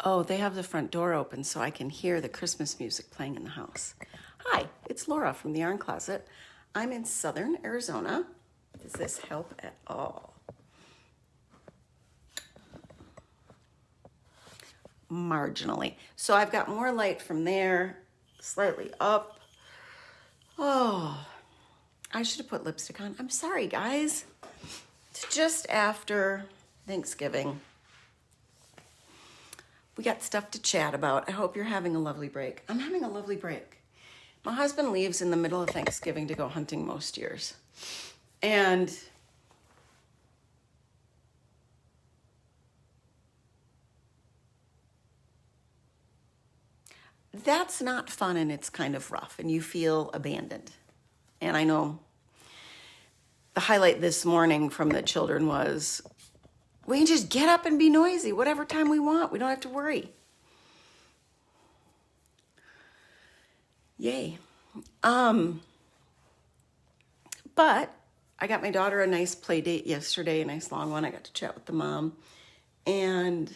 Oh, they have the front door open so I can hear the Christmas music playing in the house. Hi, it's Laura from TheYarnCloset. I'm in southern Arizona. Does this help at all? Marginally. So I've got more light from there, slightly up. Oh, I should have put lipstick on. I'm sorry, guys. It's just after Thanksgiving. We got stuff to chat about. I hope you're having a lovely break. I'm having a lovely break. My husband leaves in the middle of Thanksgiving to go hunting most years. And that's not fun, and it's kind of rough, and you feel abandoned. And I know the highlight this morning from the children was, we can just get up and be noisy whatever time we want. We don't have to worry. Yay. But I got my daughter a nice play date yesterday, a nice long one. I got to chat with the mom. And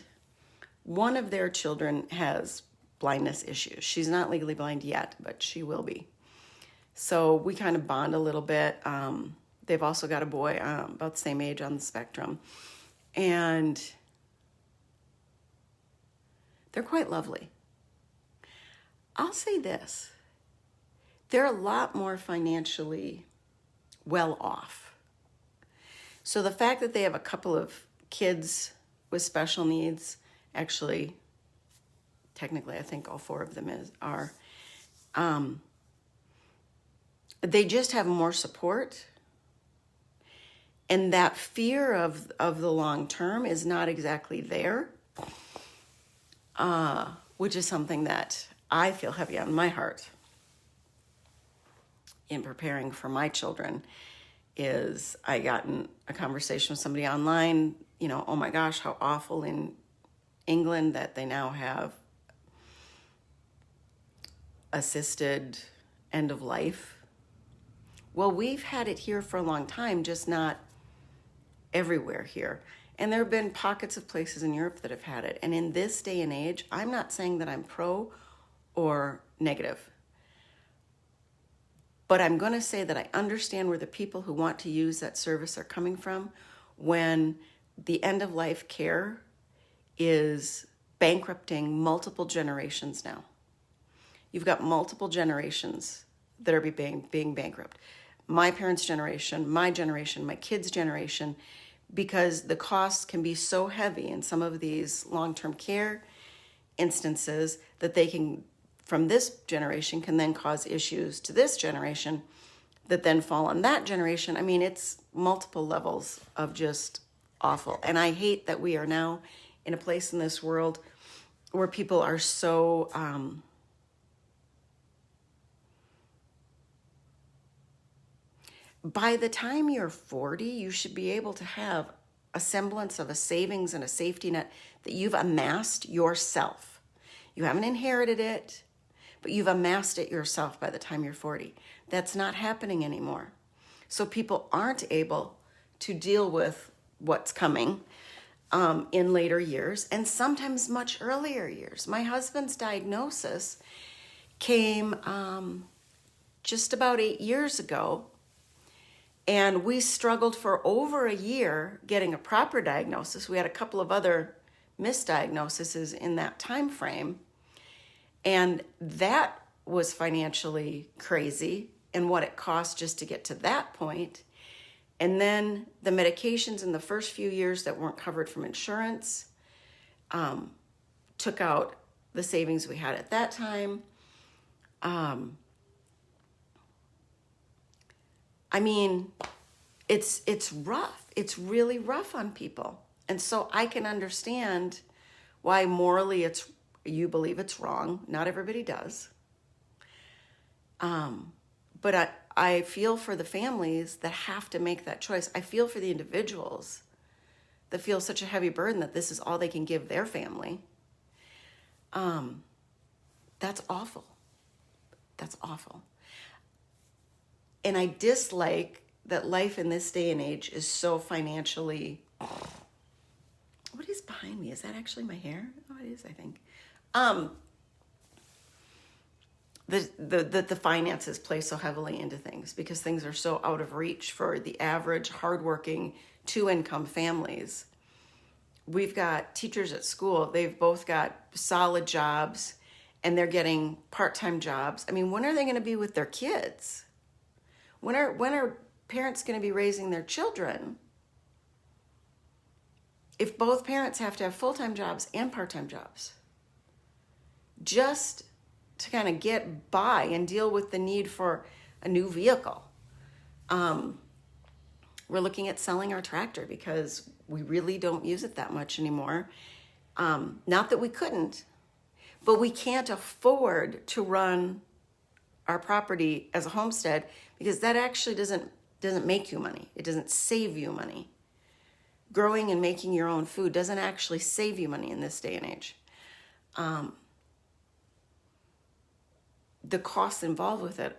one of their children has blindness issues. She's not legally blind yet, but she will be. So we kind of bond a little bit. They've also got a boy about the same age on the spectrum. And they're quite lovely. I'll say this. They're a lot more financially well off. So the fact that they have a couple of kids with special needs, actually, technically, I think all four of them are, they just have more support. And that fear of the long term is not exactly there, which is something that I feel heavy on my heart in preparing for my children. Is I got in a conversation with somebody online, oh my gosh, how awful in England that they now have assisted end of life. Well, we've had it here for a long time, just not everywhere here. And there have been pockets of places in Europe that have had it. And in this day and age, I'm not saying that I'm pro or negative, but I'm going to say that I understand where the people who want to use that service are coming from when the end of life care is bankrupting multiple generations now. You've got multiple generations that are being bankrupt. My parents' generation, my kids' generation, because the costs can be so heavy in some of these long-term care instances that they can, from this generation, can then cause issues to this generation that then fall on that generation. I mean, it's multiple levels of just awful. And I hate that we are now in a place in this world where people are so by the time you're 40, you should be able to have a semblance of a savings and a safety net that you've amassed yourself. You haven't inherited it, but you've amassed it yourself by the time you're 40. That's not happening anymore. So people aren't able to deal with what's coming in later years, and sometimes much earlier years. My husband's diagnosis came just about 8 years ago. And we struggled for over a year getting a proper diagnosis. We had a couple of other misdiagnoses in that time frame. And that was financially crazy and what it cost just to get to that point. And then the medications in the first few years that weren't covered from insurance took out the savings we had at that time. I mean, it's rough. It's really rough on people. And so I can understand why morally you believe it's wrong. Not everybody does. But I feel for the families that have to make that choice. I feel for the individuals that feel such a heavy burden that this is all they can give their family. That's awful. That's awful. And I dislike that life in this day and age is so financially... What is behind behind me. Is that actually my hair? Oh, it is, I think. The finances play so heavily into things because things are so out of reach for the average hardworking two-income families. We've got teachers at school. They've both got solid jobs and they're getting part-time jobs. I mean, when are they going to be with their kids? When are parents going to be raising their children? If both parents have to have full-time jobs and part-time jobs, just to kind of get by and deal with the need for a new vehicle. We're looking at selling our tractor because we really don't use it that much anymore. Not that we couldn't, but we can't afford to run our property as a homestead because that actually doesn't make you money. It doesn't save you money. Growing and making your own food doesn't actually save you money in this day and age. The costs involved with it,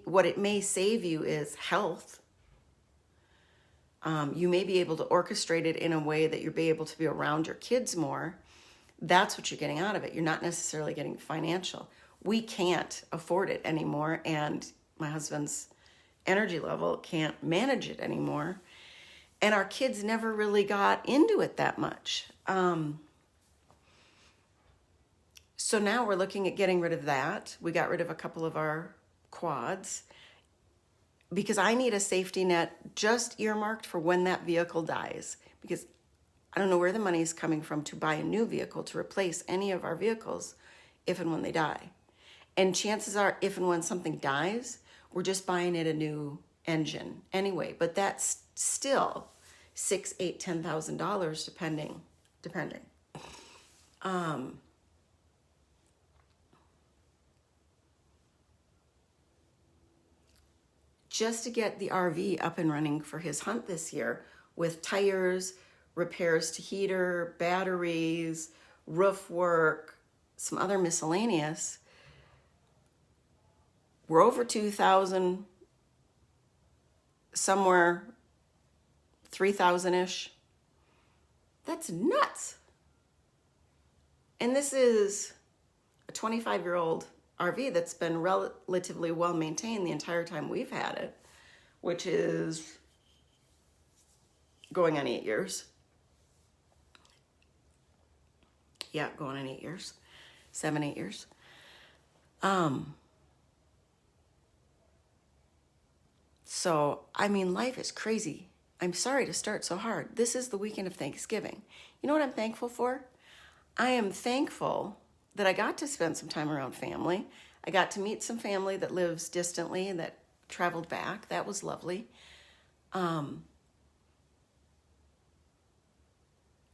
what it may save you is health. You may be able to orchestrate it in a way that you'll be able to be around your kids more. That's what you're getting out of it. You're not necessarily getting financial. We can't afford it anymore, and my husband's energy level can't manage it anymore. And our kids never really got into it that much. So now we're looking at getting rid of that. We got rid of a couple of our quads because I need a safety net just earmarked for when that vehicle dies, because I don't know where the money is coming from to buy a new vehicle to replace any of our vehicles if and when they die. And chances are, if and when something dies, we're just buying it a new engine anyway. But that's still $6,000, $8,000, $10,000 depending. Just to get the RV up and running for his hunt this year with tires, repairs to heater, batteries, roof work, some other miscellaneous. We're over 2,000, somewhere 3,000-ish. That's nuts. And this is a 25-year-old RV that's been relatively well maintained the entire time we've had it, which is going on 8 years. Yeah, going on 8 years. 7, 8 years. So, I mean, life is crazy. I'm sorry to start so hard. This is the weekend of Thanksgiving. You know what I'm thankful for? I am thankful that I got to spend some time around family. I got to meet some family that lives distantly and that traveled back. That was lovely.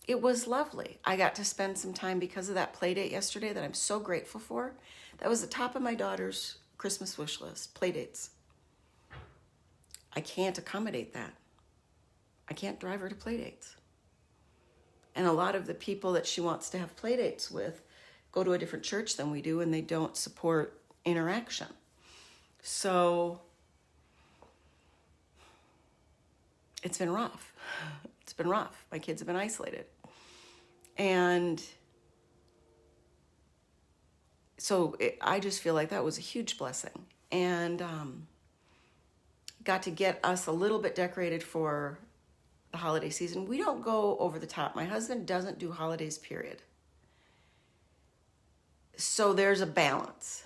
It was lovely. I got to spend some time because of that play date yesterday that I'm so grateful for. That was the top of my daughter's Christmas wish list, play dates. I can't accommodate that. I can't drive her to play dates. And a lot of the people that she wants to have play dates with go to a different church than we do, and they don't support interaction. So it's been rough. It's been rough. My kids have been isolated. And so I just feel like that was a huge blessing. And got to get us a little bit decorated for the holiday season. We don't go over the top. My husband doesn't do holidays, period. So there's a balance.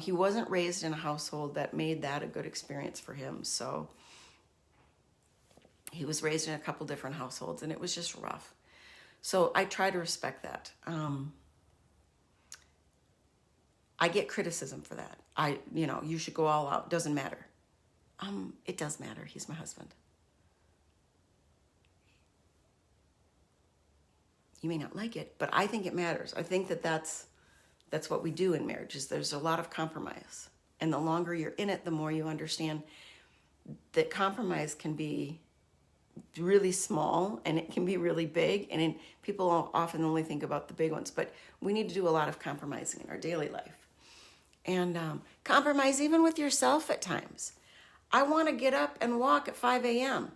He wasn't raised in a household that made that a good experience for him. So he was raised in a couple different households, and it was just rough. So I try to respect that. I get criticism for that. You should go all out. Doesn't matter. It does matter. He's my husband. You may not like it, but I think it matters. I think that's what we do in marriage, is there's a lot of compromise. And the longer you're in it, the more you understand that compromise can be really small and it can be really big. And people often only think about the big ones, but we need to do a lot of compromising in our daily life. And compromise even with yourself at times. I want to get up and walk at 5 a.m.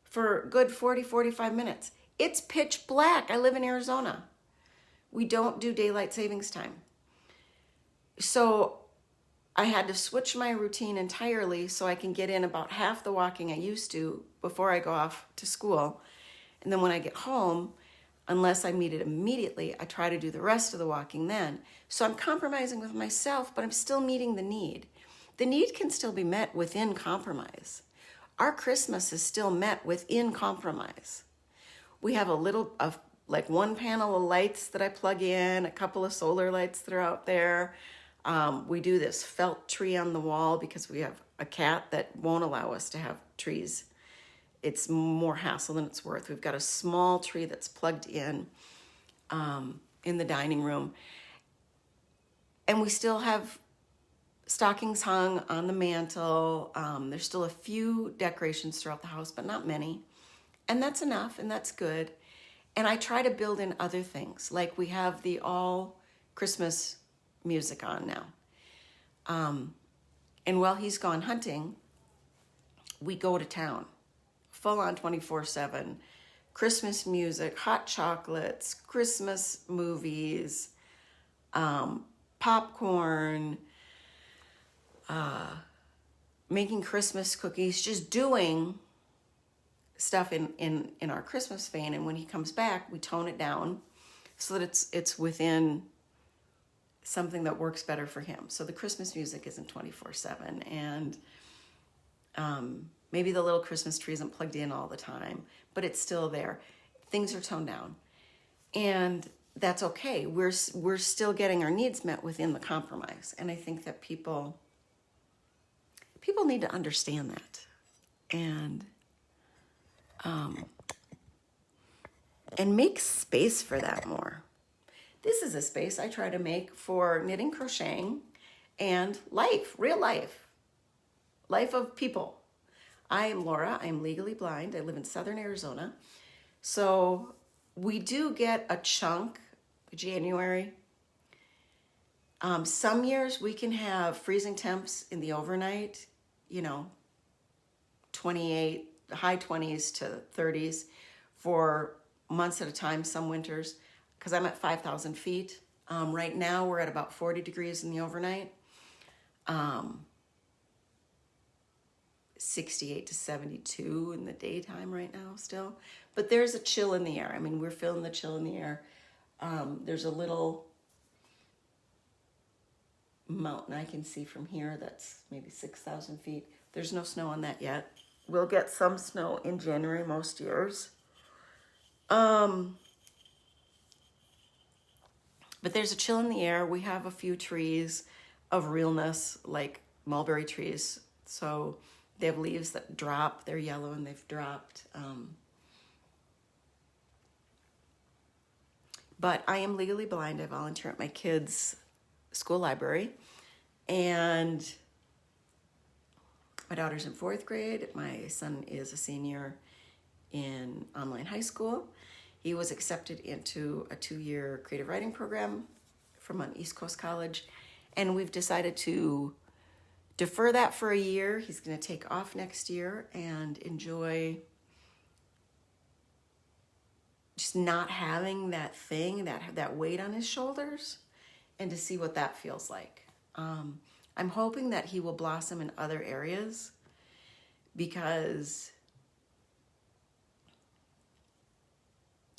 for a good 40, 45 minutes. It's pitch black. I live in Arizona. We don't do daylight savings time. So I had to switch my routine entirely so I can get in about half the walking I used to before I go off to school. And then when I get home, unless I meet it immediately, I try to do the rest of the walking then. So I'm compromising with myself, but I'm still meeting the need. The need can still be met within compromise. Our Christmas is still met within compromise. We have like one panel of lights that I plug in, a couple of solar lights that are out there. We do this felt tree on the wall because we have a cat that won't allow us to have trees. It's more hassle than it's worth. We've got a small tree that's plugged in the dining room. And we still have stockings hung on the mantle. There's still a few decorations throughout the house, but not many. And that's enough, and that's good. And I try to build in other things, like we have the all Christmas music on now. And while he's gone hunting, we go to town, full on 24/7. Christmas music, hot chocolates, Christmas movies, popcorn, making Christmas cookies, just doing stuff in our Christmas vein. And when he comes back, we tone it down so that it's within something that works better for him. So the Christmas music isn't 24/7, and maybe the little Christmas tree isn't plugged in all the time, but it's still there. Things are toned down, and that's okay. We're still getting our needs met within the compromise, and I think that people need to understand that, and make space for that more. This is a space I try to make for knitting, crocheting, and life, real life of people. I am Laura. I am legally blind. I live in Southern Arizona. So we do get a chunk, January. Some years we can have freezing temps in the overnight, 28, high 20s to 30s for months at a time, some winters, because I'm at 5,000 feet. Right now we're at about 40 degrees in the overnight. 68 to 72 in the daytime right now still. But there's a chill in the air. I mean, we're feeling the chill in the air. There's a little mountain I can see from here that's maybe 6,000 feet. There's no snow on that yet. We'll get some snow in January most years. But there's a chill in the air. We have a few trees of realness, like mulberry trees. So they have leaves that drop. They're yellow and they've dropped. But I am legally blind. I volunteer at my kids' school library. And my daughter's in 4th grade. My son is a senior in online high school. He was accepted into a 2-year creative writing program from an East Coast college. And we've decided to defer that for a year. He's going to take off next year and enjoy just not having that thing, that weight on his shoulders, and to see what that feels like. I'm hoping that he will blossom in other areas because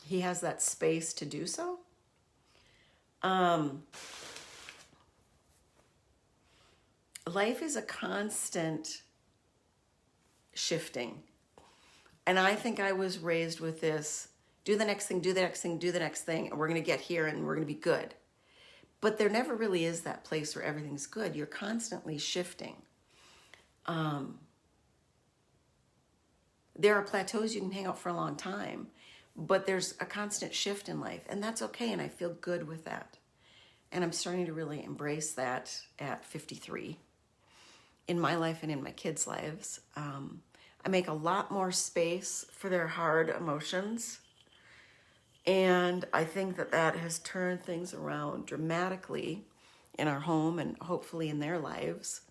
he has that space to do so. Life is a constant shifting. And I think I was raised with this, do the next thing, do the next thing, do the next thing, and we're going to get here and we're going to be good. But there never really is that place where everything's good. You're constantly shifting. There are plateaus you can hang out for a long time, but there's a constant shift in life, and that's okay, and I feel good with that. And I'm starting to really embrace that at 53 in my life and in my kids' lives. I make a lot more space for their hard emotions, and I think that has turned things around dramatically in our home and hopefully in their lives.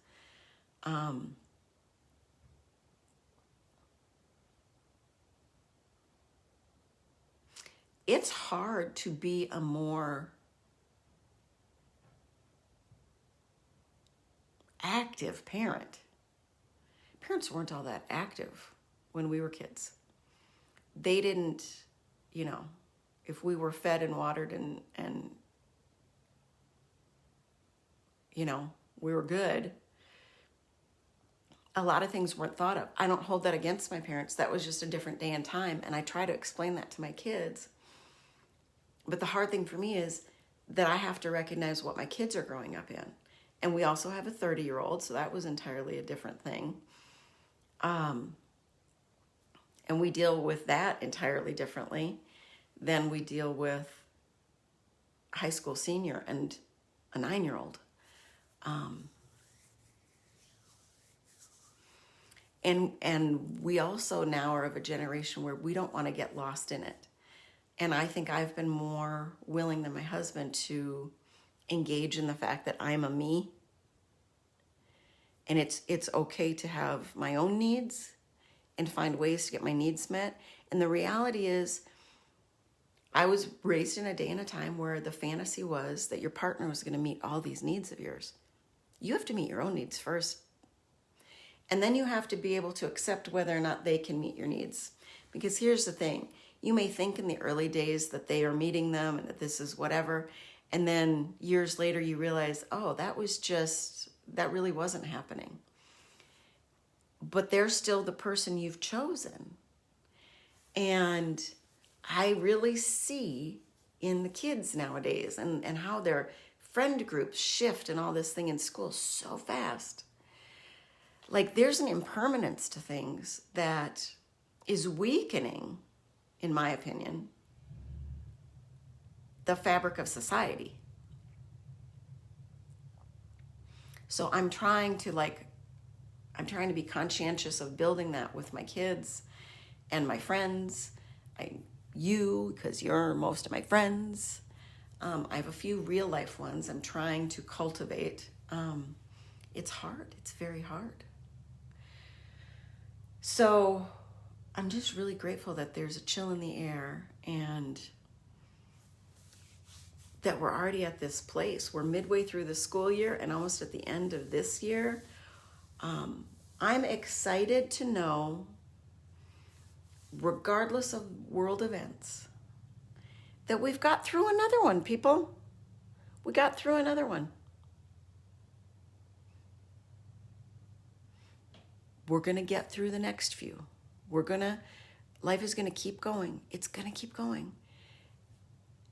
it's hard to be a more active parent. Parents weren't all that active when we were kids. They didn't, you know, if we were fed and watered and you know, we were good, a lot of things weren't thought of. I don't hold that against my parents. That was just a different day and time. And I try to explain that to my kids. But the hard thing for me is that I have to recognize what my kids are growing up in. And we also have a 30-year-old, so that was entirely a different thing. And we deal with that entirely differently than we deal with a high school senior and a 9-year-old. And we also now are of a generation where we don't want to get lost in it. And I think I've been more willing than my husband to engage in the fact that I'm a me. And it's okay to have my own needs and find ways to get my needs met. And the reality is, I was raised in a day and a time where the fantasy was that your partner was going to meet all these needs of yours. You have to meet your own needs first. And then you have to be able to accept whether or not they can meet your needs. Because here's the thing. You may think in the early days that they are meeting them and that this is whatever. And then years later you realize, oh, that really wasn't happening. But they're still the person you've chosen. And I really see in the kids nowadays and how their friend groups shift and all this thing in school so fast. Like there's an impermanence to things that is weakening, in my opinion, the fabric of society. So I'm trying to be conscientious of building that with my kids and my friends. Because you're most of my friends. I have a few real life ones I'm trying to cultivate. It's hard. It's very hard. So I'm just really grateful that there's a chill in the air and that we're already at this place. We're midway through the school year and almost at the end of this year. I'm excited to know, regardless of world events, that we've got through another one, people. We got through another one. We're going to get through the next few. Life is going to keep going. It's going to keep going.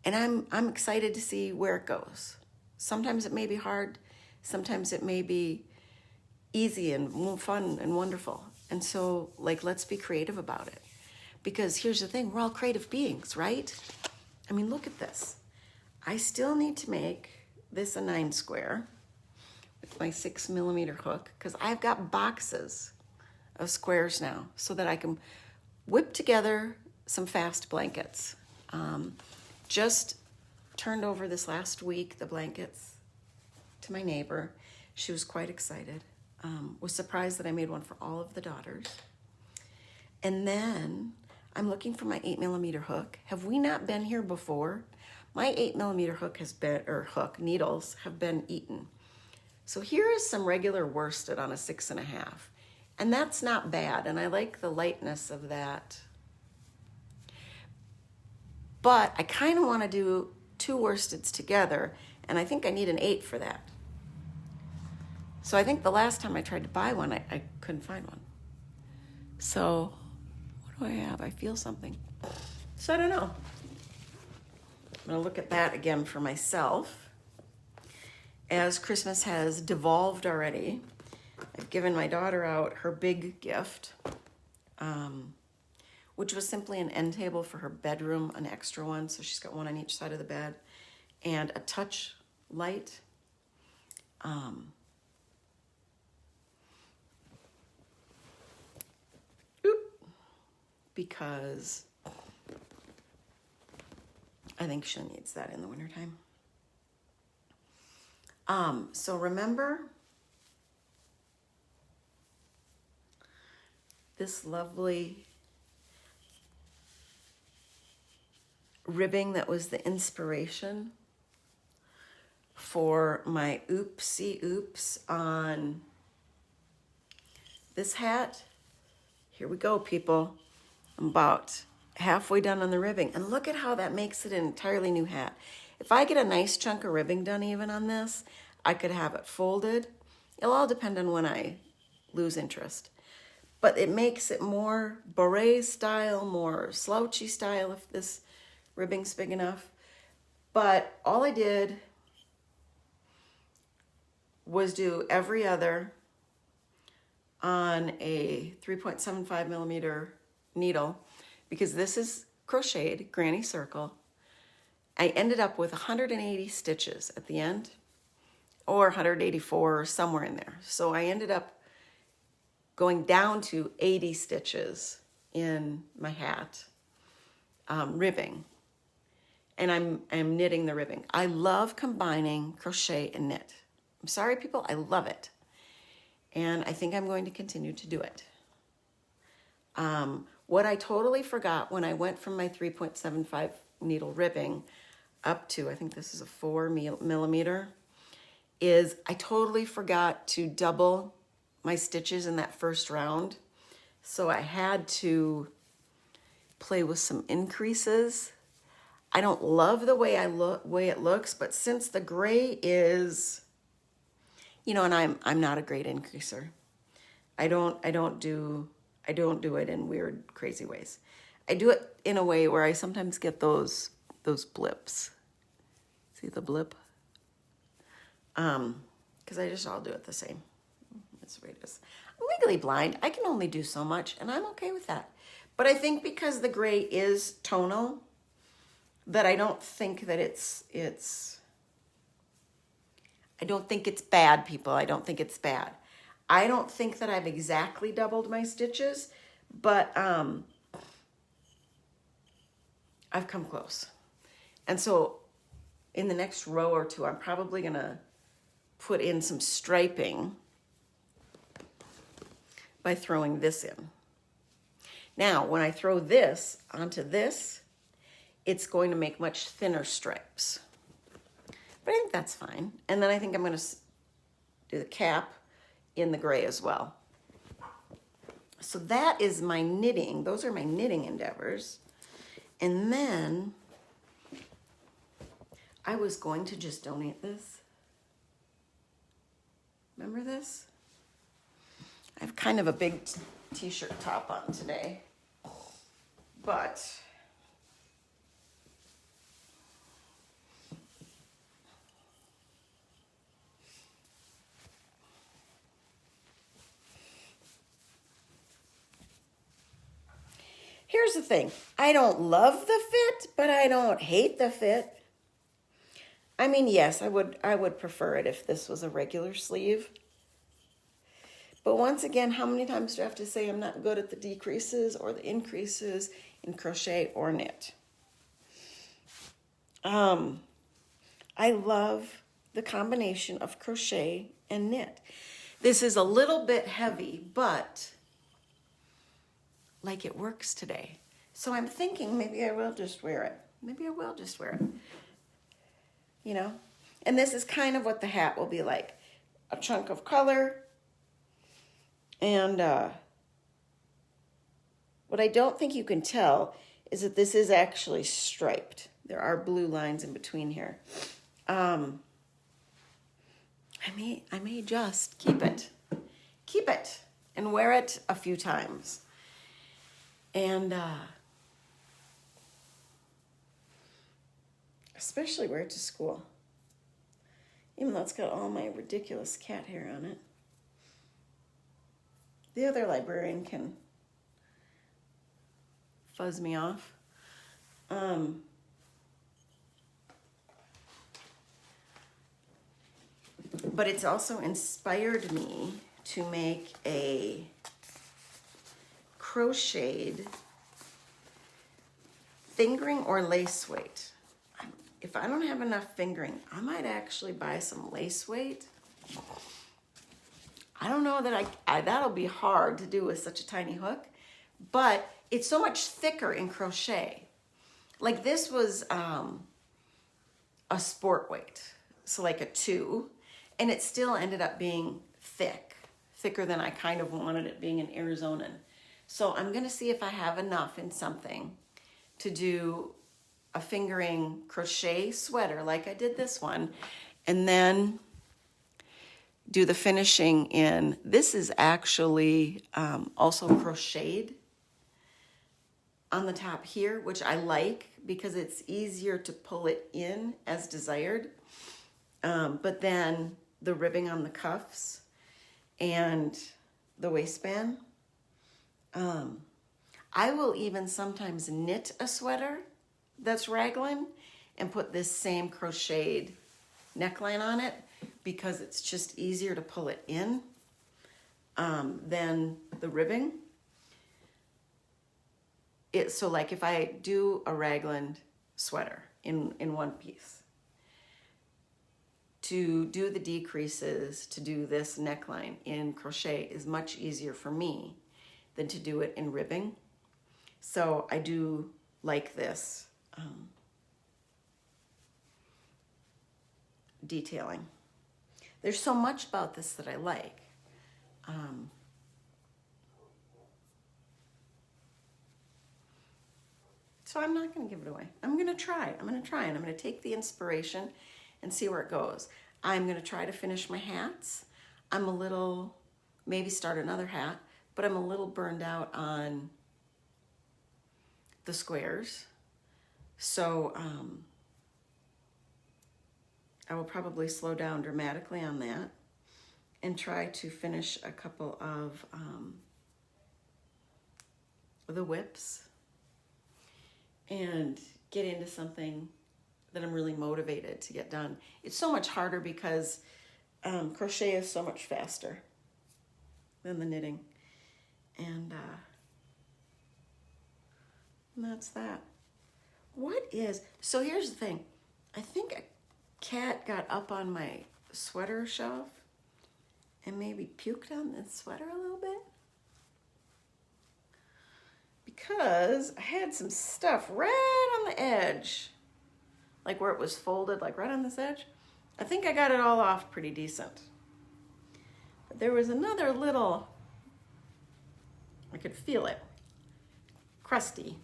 And I'm excited to see where it goes. Sometimes it may be hard. Sometimes it may be easy and fun and wonderful. And so, let's be creative about it. Because here's the thing, we're all creative beings, right? I mean, look at this. I still need to make this a 9 square with my 6mm hook because I've got boxes of squares now so that I can whip together some fast blankets. Just turned over this last week the blankets to my neighbor. She was quite excited. Was surprised that I made one for all of the daughters. And then I'm looking for my 8mm hook. Have we not been here before? My 8mm hook needles have been eaten. So here is some regular worsted on a 6.5. And that's not bad. And I like the lightness of that. But I kind of want to do 2 worsteds together. And I think I need an 8 for that. So I think the last time I tried to buy one, I couldn't find one. So what do I have? I feel something. So I don't know. I'm going to look at that again for myself. As Christmas has devolved already, I've given my daughter out her big gift, which was simply an end table for her bedroom, an extra one. So she's got one on each side of the bed, and a touch light. Because I think she needs that in the wintertime. So remember this lovely ribbing that was the inspiration for my oopsie oops on this hat. Here we go, people. I'm about halfway done on the ribbing. And look at how that makes it an entirely new hat. If I get a nice chunk of ribbing done even on this, I could have it folded. It'll all depend on when I lose interest. But it makes it more beret style, more slouchy style if this ribbing's big enough. But all I did was do every other on a 3.75 millimeter needle, because this is crocheted granny circle. I ended up with 180 stitches at the end, or 184, or somewhere in there. So I ended up going down to 80 stitches in my hat, ribbing. And I'm knitting the ribbing. I love combining crochet and knit. I'm sorry, people, I love it. And I think I'm going to continue to do it. What I totally forgot when I went from my 3.75 needle ribbing up to, I think this is a 4 millimeter, is I totally forgot to double my stitches in that first round. So I had to play with some increases. I don't love the way it looks, but since the gray is, you know, and I'm not a great increaser. I don't do it in weird, crazy ways. I do it in a way where I sometimes get those blips. See the blip? Because I'll do it the same. That's the way it is. I'm legally blind. I can only do so much, and I'm okay with that. But I think because the gray is tonal, that I don't think that it's I don't think it's bad, people. I don't think it's bad. I don't think that I've exactly doubled my stitches, but I've come close. And so in the next row or two, I'm probably going to put in some striping by throwing this in. Now, when I throw this onto this, it's going to make much thinner stripes. But I think that's fine. And then I think I'm going to do the cap in the gray as well. So that is my knitting. Those are my knitting endeavors. And then I was going to just donate this. Remember this? I have kind of a big t-shirt top on today. But here's the thing. I don't love the fit, but I don't hate the fit. I mean, yes, I would prefer it if this was a regular sleeve. But once again, how many times do I have to say I'm not good at the decreases or the increases in crochet or knit? I love the combination of crochet and knit. This is a little bit heavy, but like it works today. So I'm thinking maybe I will just wear it. Maybe I will just wear it. You know? And this is kind of what the hat will be like. A chunk of color. And what I don't think you can tell is that this is actually striped. There are blue lines in between here. I may just keep it and wear it a few times. And especially wear it to school. Even though it's got all my ridiculous cat hair on it. The other librarian can fuzz me off. But it's also inspired me to make a crocheted fingering or lace weight. If I don't have enough fingering, I might actually buy some lace weight. I don't know that that'll be hard to do with such a tiny hook, but it's so much thicker in crochet. like this was a sport weight, so like a 2, and it still ended up being thicker than I kind of wanted it, being an Arizonan. So I'm gonna see if I have enough in something to do a fingering crochet sweater like I did this one, and then do the finishing in, this is actually also crocheted on the top here, which I like because it's easier to pull it in as desired. But then the ribbing on the cuffs and the waistband. I will even sometimes knit a sweater that's raglan and put this same crocheted neckline on it because it's just easier to pull it in than the ribbing. So like if I do a raglan sweater in one piece, to do the decreases, to do this neckline in crochet is much easier for me than to do it in ribbing. So I do like this detailing. There's so much about this that I like. So I'm not going to give it away. I'm going to try. And I'm going to take the inspiration and see where it goes. I'm going to try to finish my hats. I'm a little, maybe start another hat, but I'm a little burned out on the squares. So I will probably slow down dramatically on that and try to finish a couple of the whips and get into something that I'm really motivated to get done. It's so much harder because crochet is so much faster than the knitting. And that's that. So here's the thing. I think a cat got up on my sweater shelf and maybe puked on this sweater a little bit. Because I had some stuff right on the edge, like where it was folded, like right on this edge. I think I got it all off pretty decent. But there was another little, I could feel it, crusty.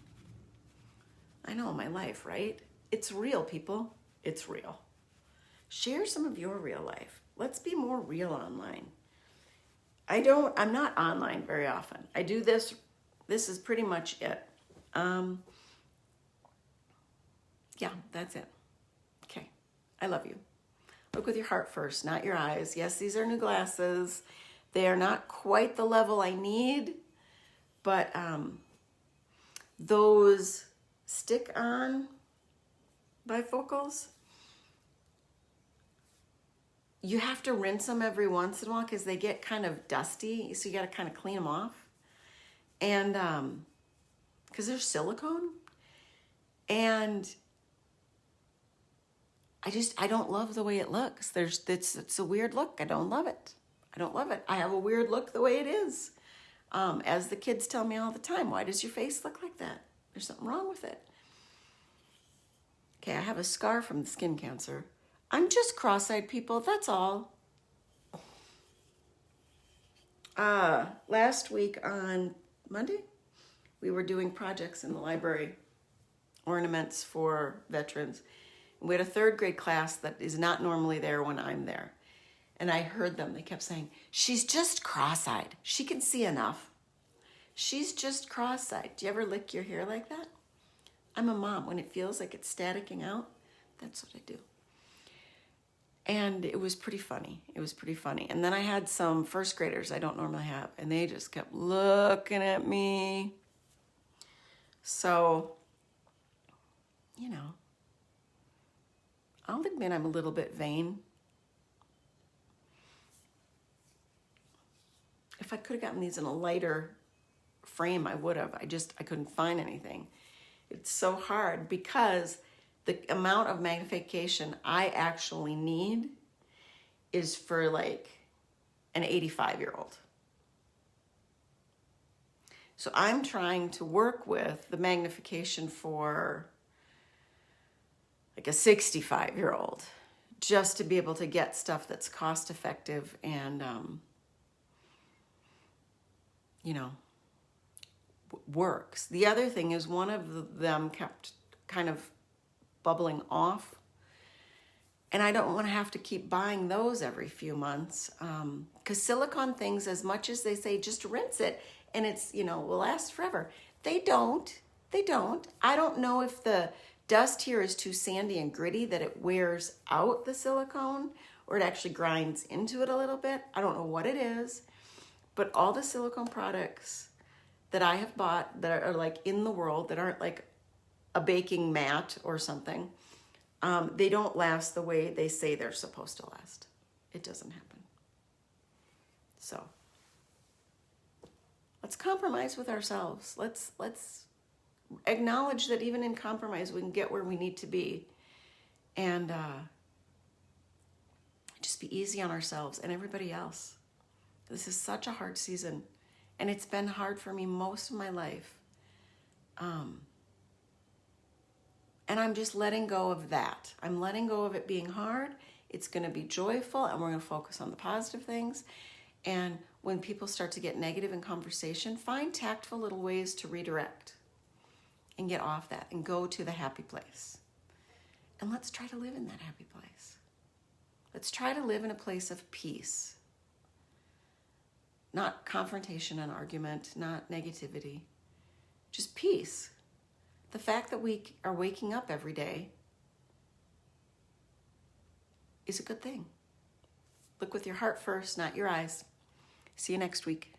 I know, my life, right? It's real, people. It's real. Share some of your real life. Let's be more real online. I'm not online very often. I do this. This is pretty much it. Yeah, that's it. Okay, I love you. Look with your heart first, not your eyes. Yes, these are new glasses. They are not quite the level I need, but those stick-on bifocals, you have to rinse them every once in a while because they get kind of dusty, so you got to kind of clean them off. And because they're silicone, and I don't love the way it looks. It's a weird look. I don't love it. I have a weird look the way it is. As the kids tell me all the time, why does your face look like that? There's something wrong with it. Okay, I have a scar from the skin cancer. I'm just cross-eyed, people, that's all. Last week on Monday, we were doing projects in the library, ornaments for veterans. We had a 3rd grade class that is not normally there when I'm there. And I heard them, they kept saying, she's just cross-eyed. She can see enough. She's just cross-eyed. Do you ever lick your hair like that? I'm a mom. When it feels like it's staticking out, that's what I do. And it was pretty funny. And then I had some 1st graders I don't normally have, and they just kept looking at me. So, you know, I'll admit I'm a little bit vain. If I could have gotten these in a lighter frame, I would have. I couldn't find anything. It's so hard because the amount of magnification I actually need is for like an 85-year-old. So I'm trying to work with the magnification for like a 65-year-old, just to be able to get stuff that's cost effective and, works. The other thing is one of them kept kind of bubbling off. And I don't want to have to keep buying those every few months. Because silicone things, as much as they say just rinse it and it's, will last forever, they don't. They don't. I don't know if the dust here is too sandy and gritty that it wears out the silicone or it actually grinds into it a little bit. I don't know what it is. But all the silicone products that I have bought that are like in the world, that aren't like a baking mat or something, they don't last the way they say they're supposed to last. It doesn't happen. So let's compromise with ourselves. Let's acknowledge that even in compromise, we can get where we need to be, and just be easy on ourselves and everybody else. This is such a hard season, and it's been hard for me most of my life. And I'm just letting go of that. I'm letting go of it being hard. It's going to be joyful, and we're going to focus on the positive things. And when people start to get negative in conversation, find tactful little ways to redirect and get off that and go to the happy place. And let's try to live in that happy place. Let's try to live in a place of peace. Not confrontation and argument, not negativity, just peace. The fact that we are waking up every day is a good thing. Look with your heart first, not your eyes. See you next week.